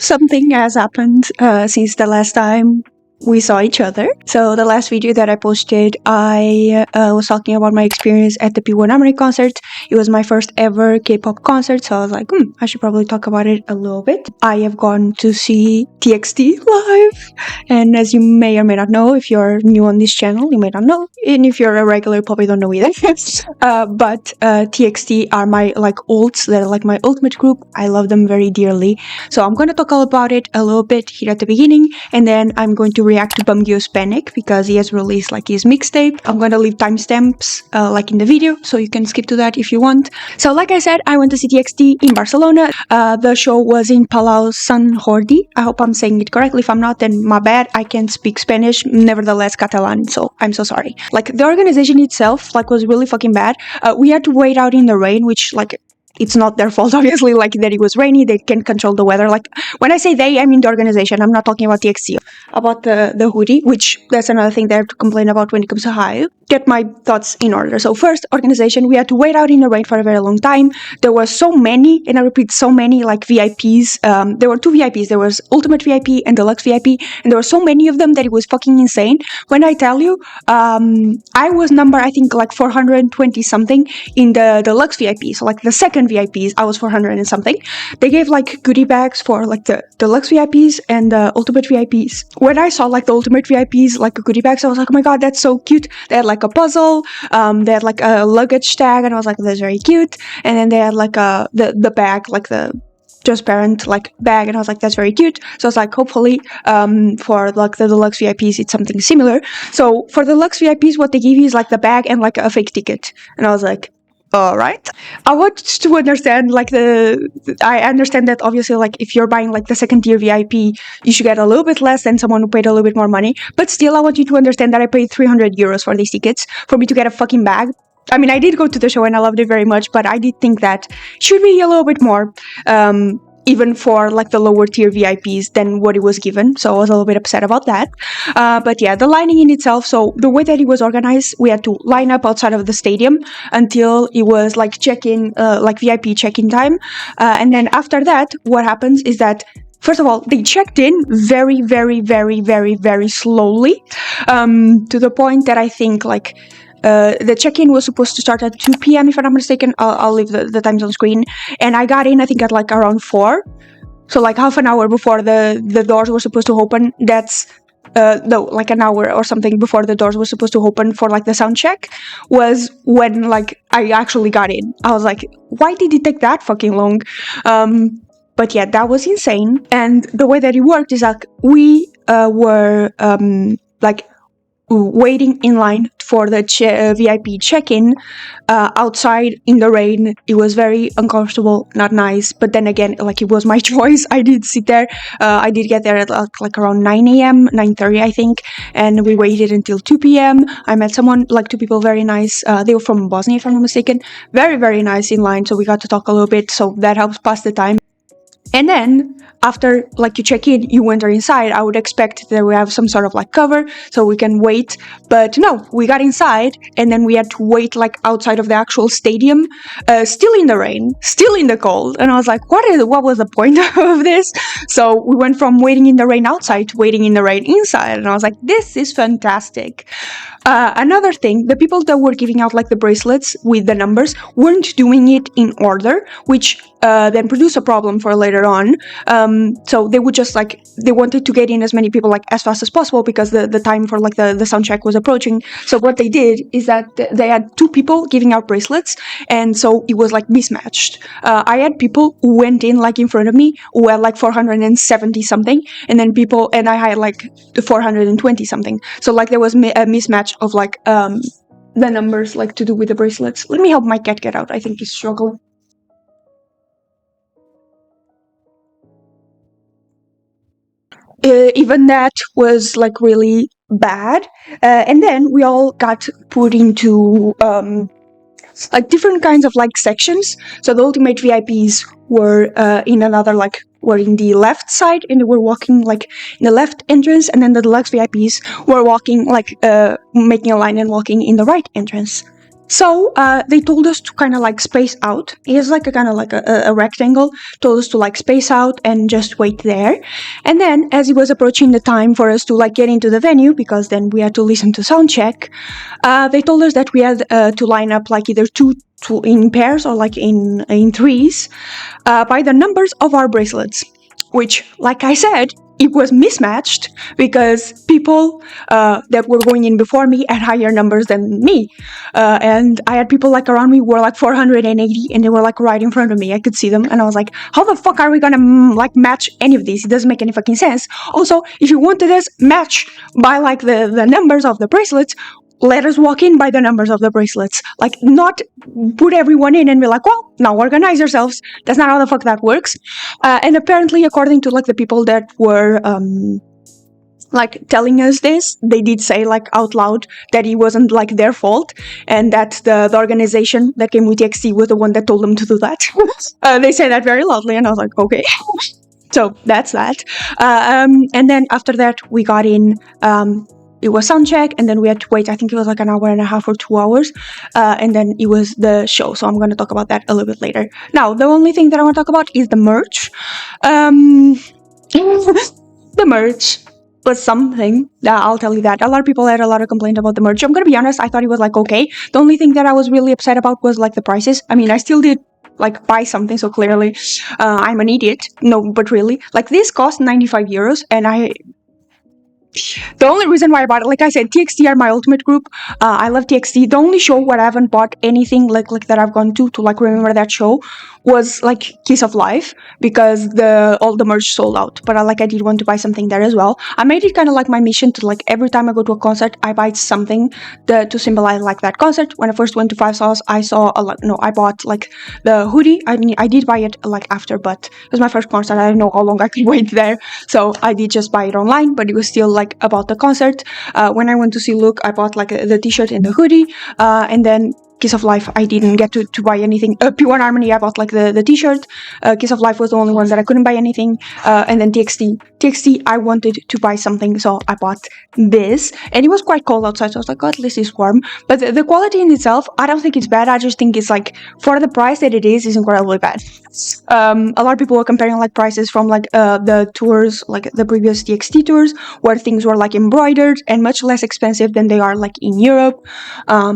something has happened since the last time we saw each other. So the last video that I posted, I was talking about my experience at the P1 concert. It was my first ever K-pop concert, so I was like, I should probably talk about it a little bit. I have gone to see TXT live, and as you may or may not know, if you're new on this channel, you may not know, and if you're a regular, you probably don't know either. But TXT are my ults. They're like my ultimate group. I love them very dearly. So I'm going to talk all about it a little bit here at the beginning, and then I'm going to react to BEOMGYU's Panic because he has released his mixtape. I'm going to leave timestamps in the video, so you can skip to that if you want. So like I said, I went to see TXT in Barcelona. The show was in Palau Sant Jordi. I hope I'm saying it correctly. If I'm not, then my bad. I can't speak Spanish, nevertheless Catalan, so I'm so sorry. The organization itself was really fucking bad. We had to wait out in the rain, which it's not their fault, obviously, that it was rainy. They can't control the weather. When I say they, I mean the organization. I'm not talking about TXT. About the hoodie, which that's another thing that I have to complain about when it comes to Hype. Get my thoughts in order. So first, organization, we had to wait out in the rain for a very long time. There were so many, and I repeat, so many VIPs. There were two VIPs. There was Ultimate VIP and Deluxe VIP, and there were so many of them that it was fucking insane. When I tell you, I was number, I think 420 something in the Deluxe VIP. So the second VIPs, I was 400 and something. They gave goodie bags for the Deluxe VIPs and the Ultimate VIPs. When I saw the Ultimate VIPs goodie bags, I was like, oh my god, that's so cute. They had a puzzle, they had a luggage tag, and I was like, that's very cute. And then they had the bag, the transparent bag, and I was like, that's very cute. So I was like, hopefully for the Deluxe VIPs it's something similar. So for the Deluxe VIPs, what they give you is the bag and a fake ticket, and I was like, all right. I want to understand I understand that obviously if you're buying the second tier VIP, you should get a little bit less than someone who paid a little bit more money. But still, I want you to understand that I paid 300 euros for these tickets for me to get a fucking bag. I mean, I did go to the show and I loved it very much, but I did think that should be a little bit more, even for the lower tier VIPs than what it was given. So I was a little bit upset about that. But yeah, the lining in itself. So the way that it was organized, we had to line up outside of the stadium until it was check-in, VIP check-in time. And then after that, what happens is that, first of all, they checked in very, very, very, very, very slowly, to the point that I think the check-in was supposed to start at 2 p.m. if I'm not mistaken. I'll leave the times on screen. And I got in, I think, at around 4. So half an hour before the doors were supposed to open. That's no, an hour or something before the doors were supposed to open for the sound check was when I actually got in. I was like, why did it take that fucking long? But yeah, that was insane. And the way that it worked is we were waiting in line for the VIP check-in outside in the rain. It was very uncomfortable, not nice, but then again, it was my choice. I did sit there. I did get there at around 9 a.m, 9:30 I think, and we waited until 2 p.m. I met someone, 2 people, very nice. They were from Bosnia, if I'm not mistaken. Very, very nice in line, so we got to talk a little bit, so that helps pass the time. And then after you check in, you enter inside. I would expect that we have some sort of cover so we can wait, but no, we got inside and then we had to wait outside of the actual stadium, still in the rain, still in the cold. And I was like, what was the point of this? So we went from waiting in the rain outside to waiting in the rain inside, and I was like, this is fantastic. Another thing, the people that were giving out the bracelets with the numbers weren't doing it in order, which then produced a problem for later on. So they would just they wanted to get in as many people as fast as possible because the time for the sound check was approaching. So what they did is that they had 2 people giving out bracelets, and so it was mismatched. I had people who went in in front of me who had 470 something, and then I had 420 something. So there was a mismatch of the numbers to do with the bracelets. Let me help my cat get out. I think he's struggling. Even that was really bad, and then we all got put into different kinds of sections. So the Ultimate VIPs were in another were in the left side, and they were walking in the left entrance, and then the Deluxe VIPs were walking making a line and walking in the right entrance. So they told us to kind of like space out. It's like a kind of like a rectangle. Told us to like space out and just wait there. And then as it was approaching the time for us to like get into the venue, because then we had to listen to sound check, they told us that we had to line up like either two in pairs or like in threes by the numbers of our bracelets. Which, like I said, it was mismatched because people that were going in before me had higher numbers than me. And I had people like around me who were like 480 and they were like right in front of me. I could see them and I was like, how the fuck are we gonna like match any of these? It doesn't make any fucking sense. Also, if you wanted us match by like the numbers of the bracelets, let us walk in by the numbers of the bracelets. Like, not put everyone in and be like, well, now organize yourselves. That's not how the fuck that works. And apparently, according to like the people that were like telling us this, they did say like out loud that it wasn't like their fault and that the organization that came with TXT was the one that told them to do that. They say that very loudly and I was like, okay. So that's that. And then after that, we got in. It was sound check, and then we had to wait. I think it was like an hour and a half or 2 hours, and then it was the show. So I'm going to talk about that a little bit later. Now, the only thing that I want to talk about is the merch. The merch was something. I'll tell you that. A lot of people had a lot of complaints about the merch. I'm going to be honest. I thought it was like okay. The only thing that I was really upset about was like the prices. I mean, I still did like buy something, so clearly I'm an idiot. No, but really, like this cost 95 euros, and the only reason why I bought it, like I said, TXT are my ultimate group. I love TXT. The only show where I haven't bought anything like that I've gone to like remember that show was like Kiss of Life, because all the merch sold out. But I did want to buy something there as well. I made it kind of like my mission to like every time I go to a concert, I buy something to symbolize like that concert. When I first went to Five Sauce, I bought like the hoodie. I mean, I did buy it like after, but it was my first concert. I didn't know how long I could wait there, so I did just buy it online. But it was still like about the concert. When I went to see Luke, I bought like the t-shirt and the hoodie, and then Kiss of Life, I didn't get to buy anything. P1 Harmony, I bought like the t-shirt. Kiss of Life was the only one that I couldn't buy anything. And then TXT, I wanted to buy something, so I bought this. And it was quite cold outside, so I was like, oh, at least it's warm. But the quality in itself, I don't think it's bad. I just think it's like, for the price that it is incredibly bad. A lot of people were comparing like prices from like the tours, like the previous TXT tours, where things were like embroidered and much less expensive than they are like in Europe.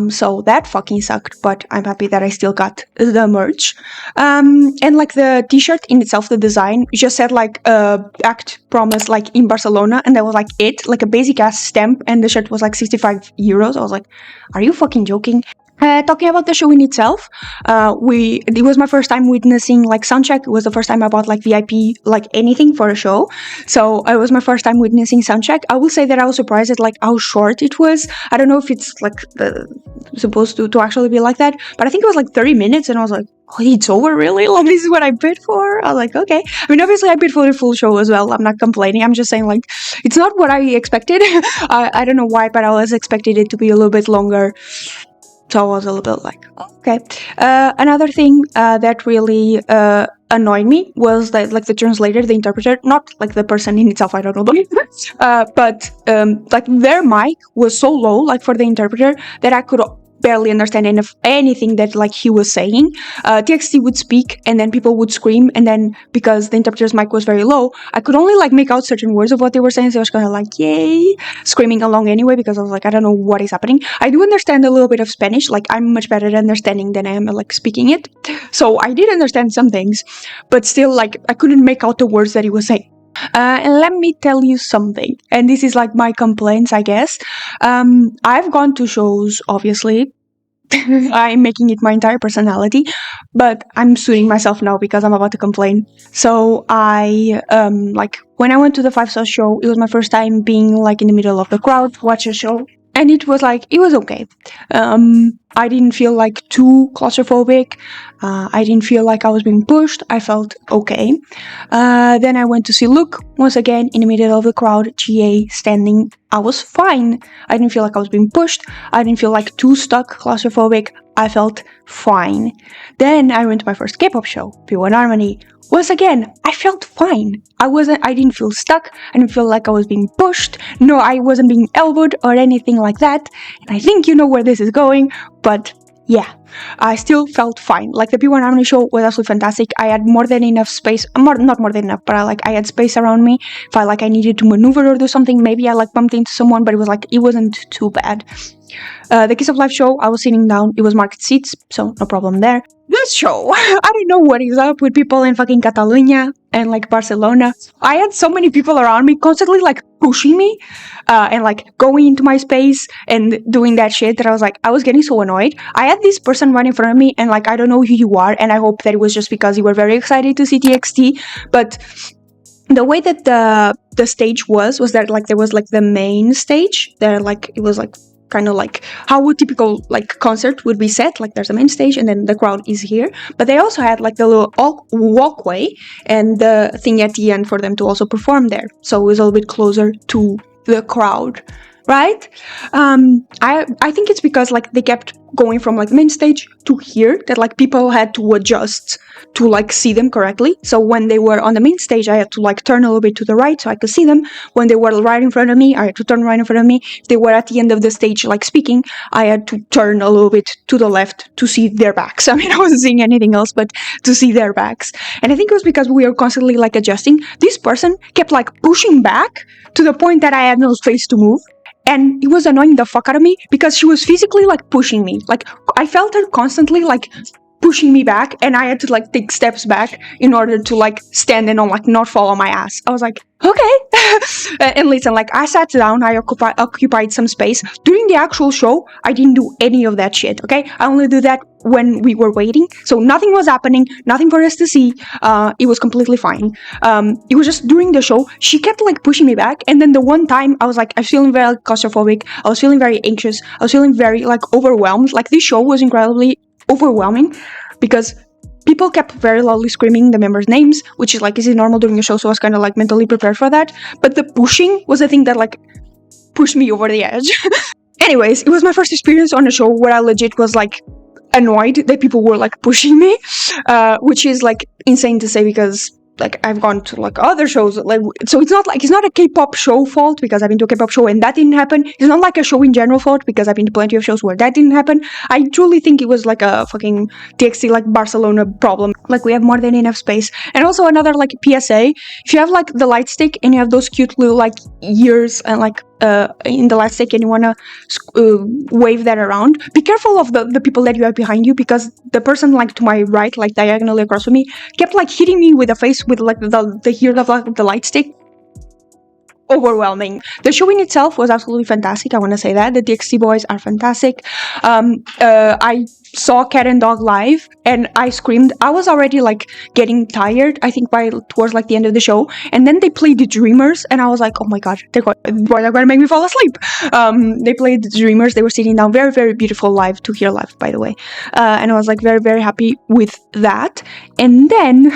So that fucking sucked, but I'm happy that I still got the merch. And like the t-shirt in itself, the design just said like act promise like in Barcelona, and that was like it, like a basic ass stamp, and the shirt was like 65 euros. I was like, are you fucking joking? Talking about the show in itself, it was my first time witnessing like soundcheck. It was the first time I bought like VIP, like anything for a show. So it was my first time witnessing soundcheck. I will say that I was surprised at like how short it was. I don't know if it's like supposed to actually be like that, but I think it was like 30 minutes, and I was like, oh, it's over, really? Like, this is what I bid for? I was like, okay. I mean, obviously I bid for the full show as well. I'm not complaining. I'm just saying like, it's not what I expected. I don't know why, but I was expecting it to be a little bit longer. So I was a little bit like, okay. Another thing that really annoyed me was that like the translator, the interpreter, not like the person in itself, I don't know, but like their mic was so low, like for the interpreter, that I could barely understand anything that like he was saying. TXT would speak and then people would scream, and then because the interpreter's mic was very low, I could only like make out certain words of what they were saying, so I was kind of like, yay, screaming along anyway, because I was like, I don't know what is happening. I do understand a little bit of Spanish, like I'm much better at understanding than I am like speaking it, so I did understand some things, but still like I couldn't make out the words that he was saying. And let me tell you something, and this is like my complaints, I guess. I've gone to shows, obviously. I'm making it my entire personality, but I'm suing myself now because I'm about to complain. So I, like, when I went to the Five Sauce show, it was my first time being like in the middle of the crowd, watch a show. And it was like, it was okay. I didn't feel like too claustrophobic. I didn't feel like I was being pushed. I felt okay. Then I went to see Luke once again in the middle of the crowd, GA standing. I was fine. I didn't feel like I was being pushed. I didn't feel like too stuck, claustrophobic. I felt fine. Then I went to my first K-pop show, P1 Harmony. Once again, I felt fine. I didn't feel stuck. I didn't feel like I was being pushed. No, I wasn't being elbowed or anything like that. And I think you know where this is going, but yeah, I still felt fine. Like the B1 Harmony show was absolutely fantastic. I had more than enough space, not more than enough, but I had space around me. If I needed to maneuver or do something, maybe I bumped into someone, but it wasn't too bad. The Kiss of Life show, I was sitting down. It was market seats, so no problem there. This show, I don't know what is up with people in fucking Catalonia and Barcelona. I had so many people around me constantly pushing me and going into my space and doing that shit that I was getting so annoyed. I had this person right in front of me and I don't know who you are, and I hope that it was just because you were very excited to see TXT, but the way that the stage was that there was the main stage there, it was kind of how a typical concert would be set. There's a main stage and then the crowd is here, but they also had the little walkway and the thing at the end for them to also perform there, so it was a little bit closer to the crowd, right? I think it's because they kept going from the main stage to here that people had to adjust to see them correctly. So when they were on the main stage, I had to turn a little bit to the right so I could see them. When they were right in front of me, I had to turn right in front of me. If they were at the end of the stage speaking, I had to turn a little bit to the left to see their backs. I mean, I wasn't seeing anything else but to see their backs. And I think it was because we were constantly adjusting. This person kept pushing back to the point that I had no space to move. And it was annoying the fuck out of me because she was physically pushing me. I felt her constantly pushing me back, and I had to take steps back in order to stand and not fall on my ass. I was okay. And listen, I sat down, I occupied some space. During the actual show, I didn't do any of that shit, okay? I only do that when we were waiting. So nothing was happening, nothing for us to see. It was completely fine. It was just during the show, she kept pushing me back. And then the one time I was I was feeling very claustrophobic. I was feeling very anxious. I was feeling very overwhelmed. This show was incredibly overwhelming because people kept very loudly screaming the members' names, which is normal during a show, so I was kind of mentally prepared for that. But the pushing was the thing that pushed me over the edge. Anyways, it was my first experience on a show where I legit was annoyed that people were pushing me, which is insane to say because I've gone to other shows, so it's not a K-pop show fault because I've been to a K-pop show and that didn't happen. It's not a show in general fault because I've been to plenty of shows where that didn't happen. I truly think it was a fucking TXT Barcelona problem. We have more than enough space. And also another PSA, if you have the light stick and you have those cute little ears and in the light stick and you want to wave that around, be careful of the people that you have behind you, because the person to my right, diagonally across from me, kept hitting me with the face with the ear of the light stick. Overwhelming. The show in itself was absolutely fantastic. I want to say that the TXT boys are fantastic. I saw Cat and Dog live and I screamed. I was already getting tired, I think, by towards the end of the show, and then they played the Dreamers and I was oh my god, they're gonna make me fall asleep. They played the Dreamers. They were sitting down, very, very beautiful live to hear live, by the way, and I was very, very happy with that. And then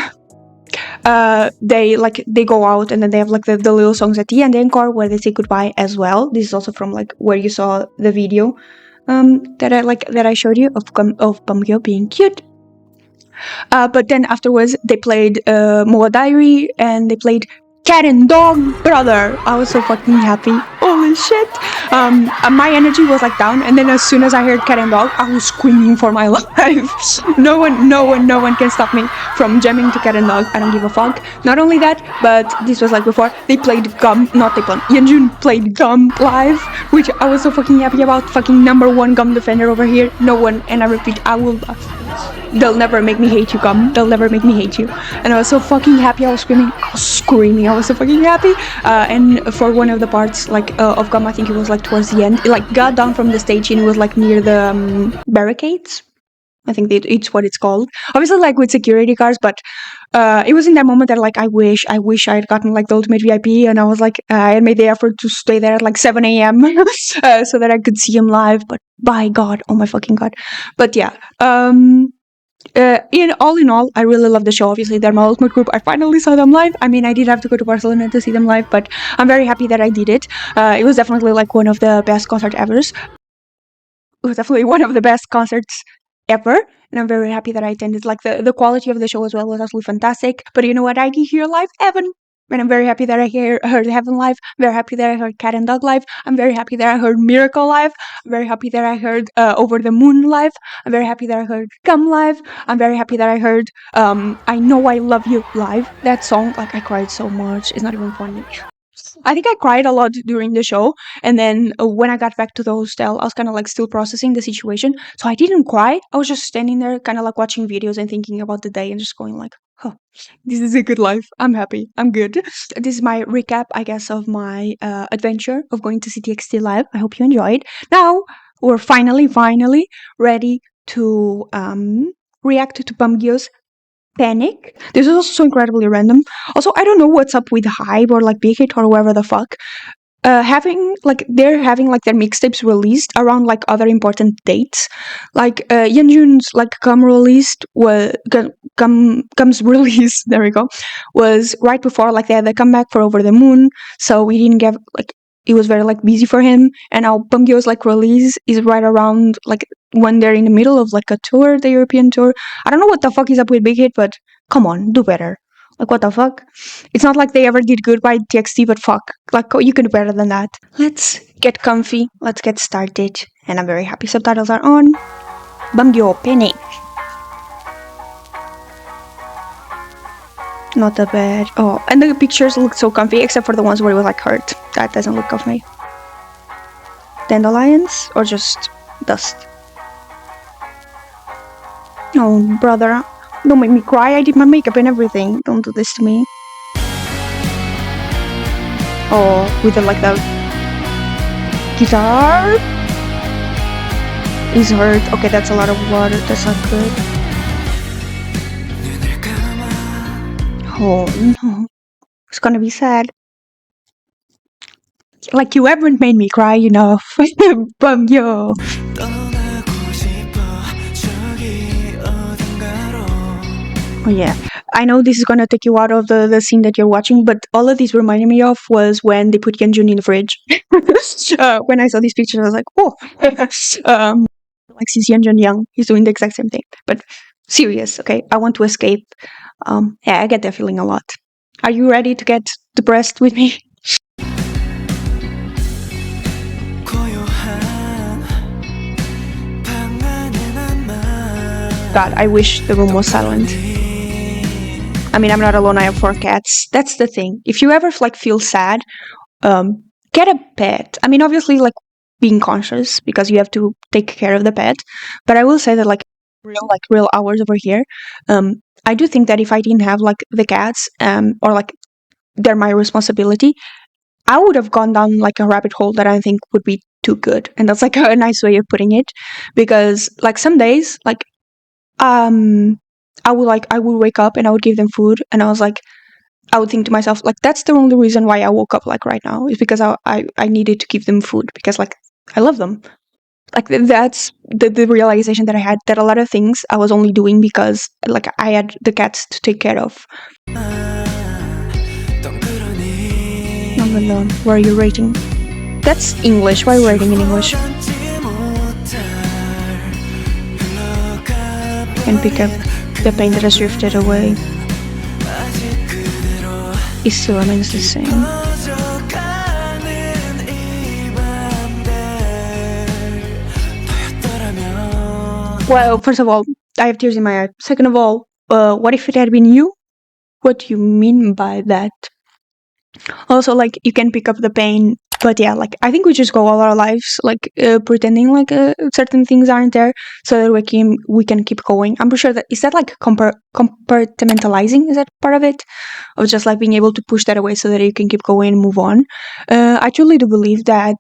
they go out and then they have the little songs at the end, the encore, where they say goodbye as well. This is also from where you saw the video that I showed you of BEOMGYU being cute. But then afterwards they played Moa Diary and they played Cat and Dog, brother. I was so fucking happy. Holy shit. My energy was down, and then as soon as I heard Cat and Dog, I was screaming for my life. No one can stop me from jamming to Cat and Dog. I don't give a fuck. Not only that, but this was before they played Gum. Yeonjun played Gum live, which I was so fucking happy about. Fucking #1 Gum defender over here. No one, and I repeat, they'll never make me hate you, Gum. They'll never make me hate you. And I was so fucking happy. I was screaming. I was so fucking happy. And for one of the parts of Gum, I think it was towards the end, it got down from the stage and it was near the barricades. I think it's what it's called. Obviously with security guards, but it was in that moment that I wish I had gotten the ultimate VIP, and I was I had made the effort to stay there at 7 a.m. So that I could see him live. But by God, oh my fucking God. But yeah, in all, I really love the show. Obviously, they're my ultimate group. I finally saw them live. I mean, I did have to go to Barcelona to see them live, but I'm very happy that I did it. It was definitely one of the best concerts ever. It was definitely one of the best concerts ever, and I'm very happy that I attended. The quality of the show as well was absolutely fantastic. But you know what I did here live? Evan. And I'm very happy that I heard Heaven Live. I'm very happy that I heard Cat and Dog Live. I'm very happy that I heard Miracle Live. I'm very happy that I heard Over the Moon Live. I'm very happy that I heard Come Live. I'm very happy that I heard I Know I Love You Live. That song, like, I cried so much. It's not even funny. I think I cried a lot during the show, and then when I got back to the hostel, I was kind of like still processing the situation. So I didn't cry. I was just standing there, kind of like watching videos and thinking about the day, and just going like, "Huh, this is a good life. I'm happy. I'm good." This is my recap, I guess, of my adventure of going to CTXT Live. I hope you enjoyed. Now we're finally ready to react to BEOMGYU's Panic. This is also so incredibly random. Also, I don't know what's up with Hype or like Big Hit or whoever the fuck. They're having like their mixtapes released around like other important dates. Like Yeonjun's like comes release. There we go. Was right before like they had the comeback for Over the Moon, so we didn't get like it was very like busy for him. And now BEOMGYU's like release is right around like when they're in the middle of like a tour, the European tour. I don't know what the fuck is up with Big Hit, but come on, do better. Like, what the fuck? It's not like they ever did good by TXT, but fuck. Like, you can do better than that. Let's get comfy. Let's get started. And I'm very happy subtitles are on. BEOMGYU Panic. Not that bad. Oh, and the pictures look so comfy, except for the ones where it was like hurt. That doesn't look comfy. Dandelions or just dust? Oh, brother. Don't make me cry. I did my makeup and everything. Don't do this to me. Oh, with the guitar is hurt. Okay, that's a lot of water. That's not good. Oh no, it's gonna be sad. Like, you haven't made me cry enough. BEOMGYU. Oh yeah, I know this is gonna take you out of the scene that you're watching, but all of this reminded me of was when they put Yeonjun in the fridge. When I saw these pictures, I was like, oh, like, since Yeonjun young, he's doing the exact same thing. But serious, okay? I want to escape. Yeah, I get that feeling a lot. Are you ready to get depressed with me? God, I wish the room was silent. I mean, I'm not alone. I have 4 cats. That's the thing. If you ever like feel sad, get a pet. I mean, obviously, like, being conscious because you have to take care of the pet. But I will say that real hours over here. I do think that if I didn't have like the cats, or like they're my responsibility, I would have gone down like a rabbit hole that I think would be too good. And that's like a nice way of putting it, because like some days, like I would wake up and I would give them food, and I would think to myself, like, that's the only reason why I woke up like right now, is because I needed to give them food, because like I love them. Like, that's the realization that I had, that a lot of things I was only doing because like I had the cats to take care of. Not alone. Where are you rating? That's English. Why are you rating in English? And pick up the pain that has drifted away. It still remains the same. Well, first of all, I have tears in my eye. Second of all, what if it had been you? What do you mean by that? Also, like, you can pick up the pain, but yeah, like, I think we just go all our lives like pretending like certain things aren't there, so that we can keep going. I'm pretty sure that is that like compartmentalizing. Is that part of it, of just like being able to push that away so that you can keep going and move on. I truly do believe that.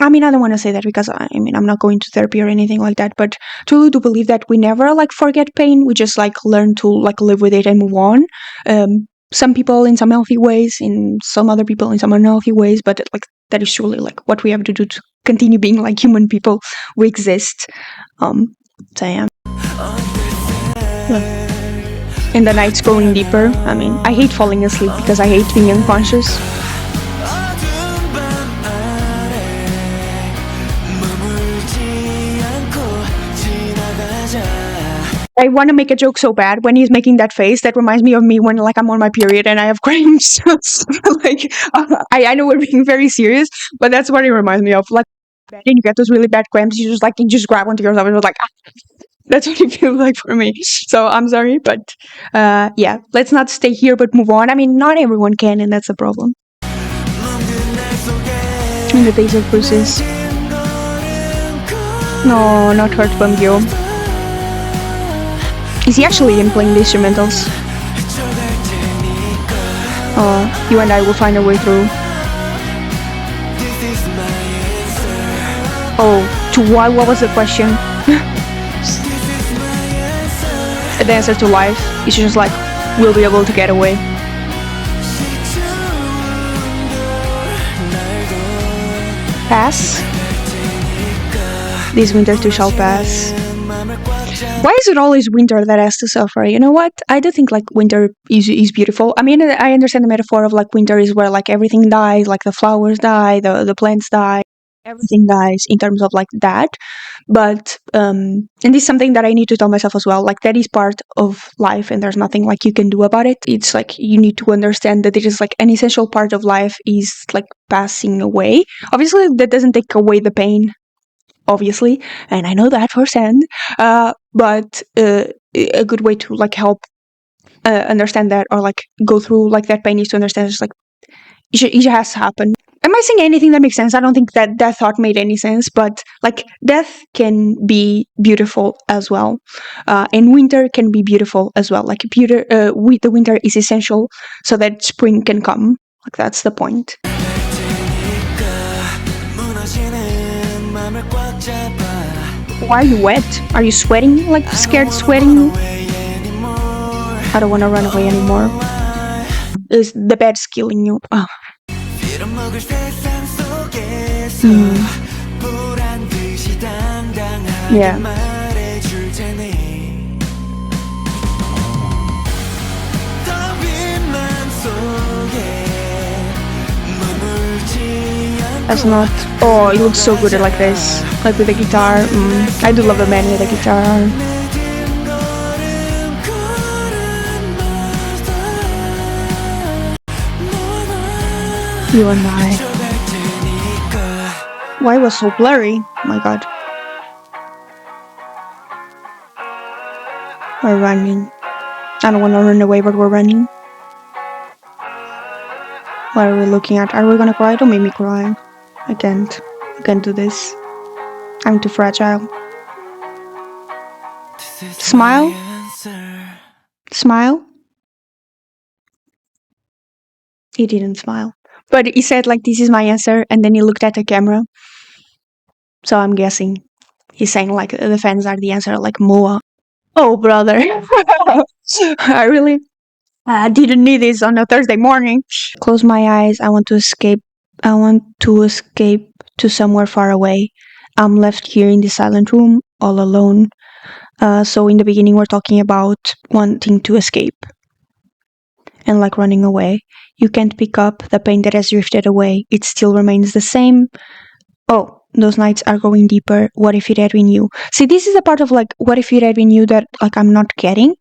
I mean, I don't want to say that because I mean, I'm not going to therapy or anything like that, but truly do believe that we never like forget pain. We just like learn to like live with it and move on. Some people in some healthy ways, in some other people in some unhealthy ways, but like that is truly like what we have to do to continue being like human people. We exist. So yeah. And the night's growing deeper. I mean, I hate falling asleep because I hate being unconscious. I want to make a joke so bad when he's making that face. That reminds me of me when like I'm on my period and I have cramps. Like I know we're being very serious, but that's what it reminds me of. Like, and you get those really bad cramps, you just grab onto yourself and you're like, ah. That's what it feels like for me. So I'm sorry, but yeah, let's not stay here but move on. I mean, not everyone can, and that's a problem. In the days of bruises. No, not hurt BEOMGYU. Is he actually in playing the instrumentals? Oh, you and I will find a way through. Oh, to why? What was the question? The answer to life is just like, we'll be able to get away. Pass. This winter too shall pass. Why is it always winter that has to suffer? You know what? I do think like winter is beautiful. I mean, I understand the metaphor of like winter is where like everything dies, like the flowers die, the plants die, everything dies in terms of like that. But and this is something that I need to tell myself as well, like that is part of life and there's nothing like you can do about it. It's like you need to understand that it is like an essential part of life is like passing away. Obviously that doesn't take away the pain, obviously, and I know that firsthand, but a good way to like help understand that or like go through like that pain is to understand it's like it has to happen. Am I saying anything that makes sense? I don't think that thought made any sense, but like death can be beautiful as well, and winter can be beautiful as well. Like the winter is essential so that spring can come. Like that's the point. Why are you wet? Are you sweating? Like scared sweating? I don't want to run away anymore. Is the bed's killing you? Oh. Yeah. That's not. Oh, it looks so good like this, like with the guitar. I do love a man with a guitar. You and I. Why was so blurry? Oh my god. We're running. I don't want to run away, but we're running. What are we looking at? Are we gonna cry? Don't make me cry. I can't. I can't do this. I'm too fragile. Smile? Smile? He didn't smile. But he said like, this is my answer, and then he looked at the camera. So I'm guessing he's saying like, the fans are the answer, like Moa. Oh, brother. I really didn't need this on a Thursday morning. Close my eyes. I want to escape. I want to escape to somewhere far away. I'm left here in the silent room, all alone. So in the beginning, we're talking about wanting to escape and like running away. You can't pick up the pain that has drifted away. It still remains the same. Oh, those nights are going deeper. What if it had been you? See, this is a part of like, what if it had been you that like I'm not getting.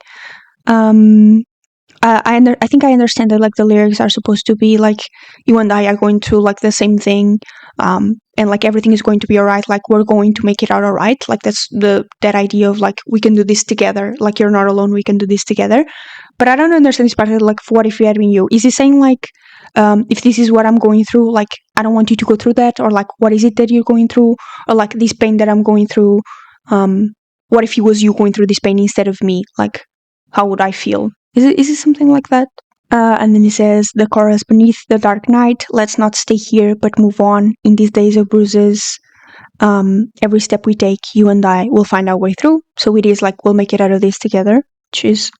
I think I understand that like the lyrics are supposed to be like you and I are going through like the same thing, and like everything is going to be alright. Like we're going to make it out alright. Like that's that idea of like we can do this together. Like you're not alone. We can do this together. But I don't understand this part of like what if it had been you? Is he saying like if this is what I'm going through, like I don't want you to go through that, or like what is it that you're going through, or like this pain that I'm going through? What if it was you going through this pain instead of me? Like how would I feel? Is it something like that? And then he says, the chorus, beneath the dark night, let's not stay here, but move on. In these days of bruises, every step we take, you and I will find our way through. So it is like, we'll make it out of this together, which is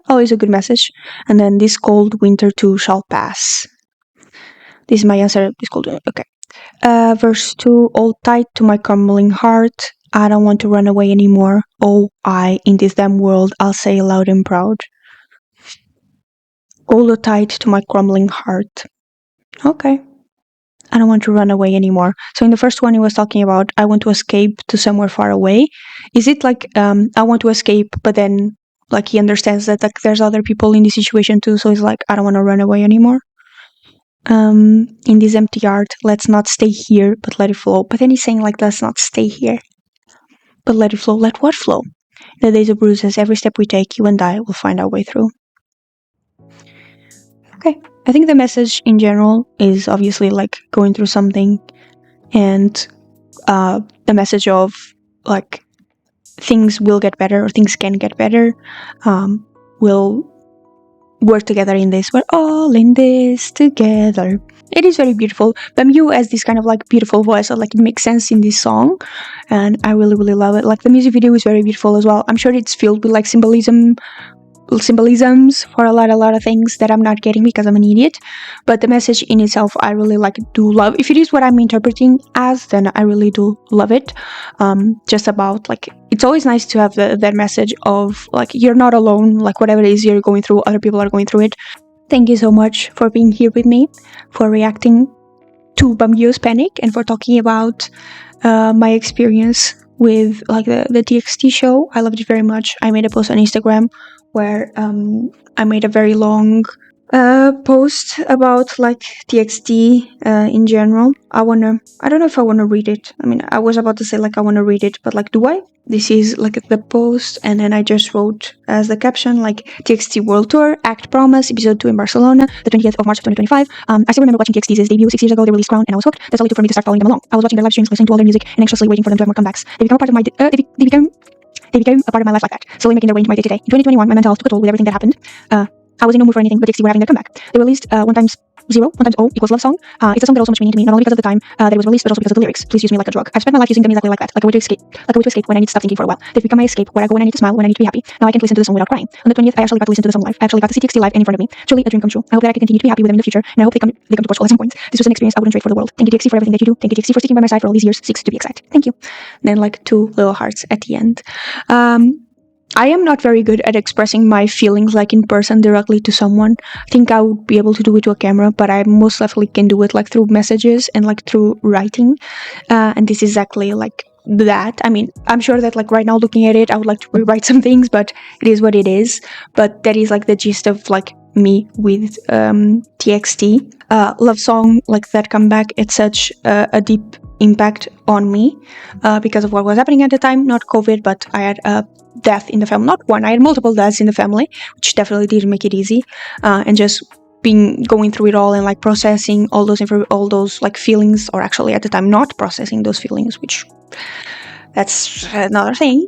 always a good message. And then this cold winter too shall pass. This is my answer. This cold winter. Okay. Verse 2, hold tight to my crumbling heart. I don't want to run away anymore. Oh, in this damn world, I'll say loud and proud. Hold tight to my crumbling heart. Okay. I don't want to run away anymore. So in the first one, he was talking about, I want to escape to somewhere far away. is it like I want to escape, but then like he understands that like there's other people in this situation too, so he's like, I don't want to run away anymore. In this empty yard, let's not stay here, but let it flow. But then he's saying like, let's not stay here, but let it flow. Let what flow? The days of bruises, every step we take, you and I will find our way through. Okay, I think the message in general is obviously like going through something, and the message of like things will get better, or things can get better. We'll work together in this. We're all in this together. It is very beautiful. BEOMGYU has this kind of like beautiful voice, so like it makes sense in this song, and I really really love it. Like the music video is very beautiful as well. I'm sure it's filled with like symbolisms for a lot of things that I'm not getting because I'm an idiot, but the message in itself I really like do love. If it is what I'm interpreting as, then I really do love it. Just about like, it's always nice to have that message of like, you're not alone, like whatever it is you're going through, other people are going through it. Thank you so much for being here with me, for reacting to BEOMGYU's Panic, and for talking about my experience with like the TXT show. I loved it very much. I made a post on Instagram where I made a very long post about like TXT in general. I don't know if I wanna read it. I mean, I was about to say like I wanna read it, but like, do I? This is like the post, and then I just wrote as the caption like, TXT World Tour, Act Promise, Episode 2 in Barcelona, the 20th of March 2025. I still remember watching TXT's debut 6 years ago. They released Crown and I was hooked. That's all it took for me to start following them along. I was watching their live streams, listening to all their music, and anxiously waiting for them to have more comebacks. They became a part of my they became a part of my life like that, slowly making their way into my day-to-day. In 2021, my mental health took a toll with everything that happened. I was in no mood for anything, but TXT were having their comeback. They released 1 times 0, 1 times O equals love song. It's a song that holds so much meaning to me, not only because of the time that it was released, but also because of the lyrics. Please use me like a drug. I've spent my life using them exactly like that, like a way to escape when I need to stop thinking for a while. They've become my escape, where I go when I need to smile, when I need to be happy. Now I can listen to the song without crying. On the 20th, I actually got to listen to the song live. I actually got to see TXT live and in front of me. Truly a dream come true. I hope that I can continue to be happy with them in the future, and I hope they come to Portugal at some point. This was an experience I wouldn't trade for the world. Thank you TXT for everything that you do. Thank you TXT for sticking by my side for all these years, 6 to be exact. Thank you. Then like 2 little hearts at the end. I am not very good at expressing my feelings like in person directly to someone. I think I would be able to do it to a camera, but I most likely can do it like through messages and like through writing. And this is exactly like that. I mean, I'm sure that like right now looking at it, I would like to rewrite some things, but it is what it is. But that is like the gist of like me with TXT. Love song, like that comeback, it's such a deep impact on me because of what was happening at the time. Not COVID, but I had a death in the family. Not one, I had multiple deaths in the family, which definitely didn't make it easy. And just going through it all and like processing all those like feelings, or actually at the time not processing those feelings, which that's another thing.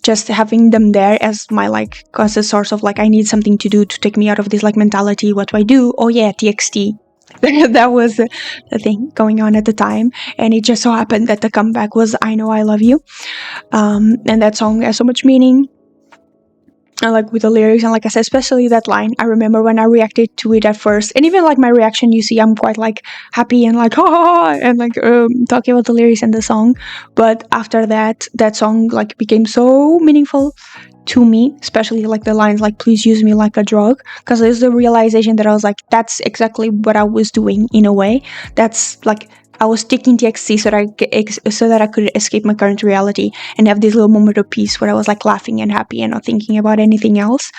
Just having them there as my like constant source of like, I need something to do to take me out of this like mentality. What do I do? Oh yeah, TXT. That was the thing going on at the time, and it just so happened that the comeback was I Know I Love You, and that song has so much meaning. And like with the lyrics, and like I said, especially that line, I remember when I reacted to it at first, and even like my reaction, you see I'm quite like happy and like and like talking about the lyrics and the song. But after that song like became so meaningful to me, especially like the lines like, please use me like a drug, because there's the realization that I was like, that's exactly what I was doing in a way. That's like, I was taking TXT so that I could escape my current reality and have this little moment of peace where I was like laughing and happy and not thinking about anything else.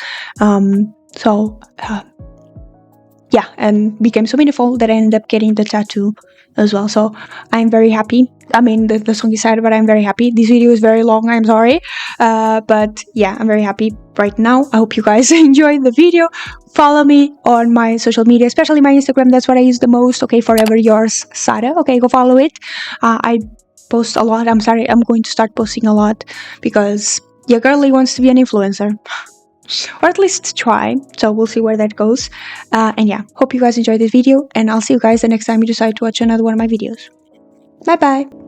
Yeah, and became so meaningful that I ended up getting the tattoo as well. So I'm very happy. I mean, the song is sad, but I'm very happy. This video is very long, I'm sorry. But yeah, I'm very happy right now. I hope you guys enjoyed the video. Follow me on my social media, especially my Instagram. That's what I use the most. Okay, forever yours, Sara. Okay, go follow it. I post a lot. I'm sorry, I'm going to start posting a lot because your girlie wants to be an influencer. Or at least try, so we'll see where that goes. And yeah, hope you guys enjoyed this video, and I'll see you guys the next time you decide to watch another one of my videos. Bye bye.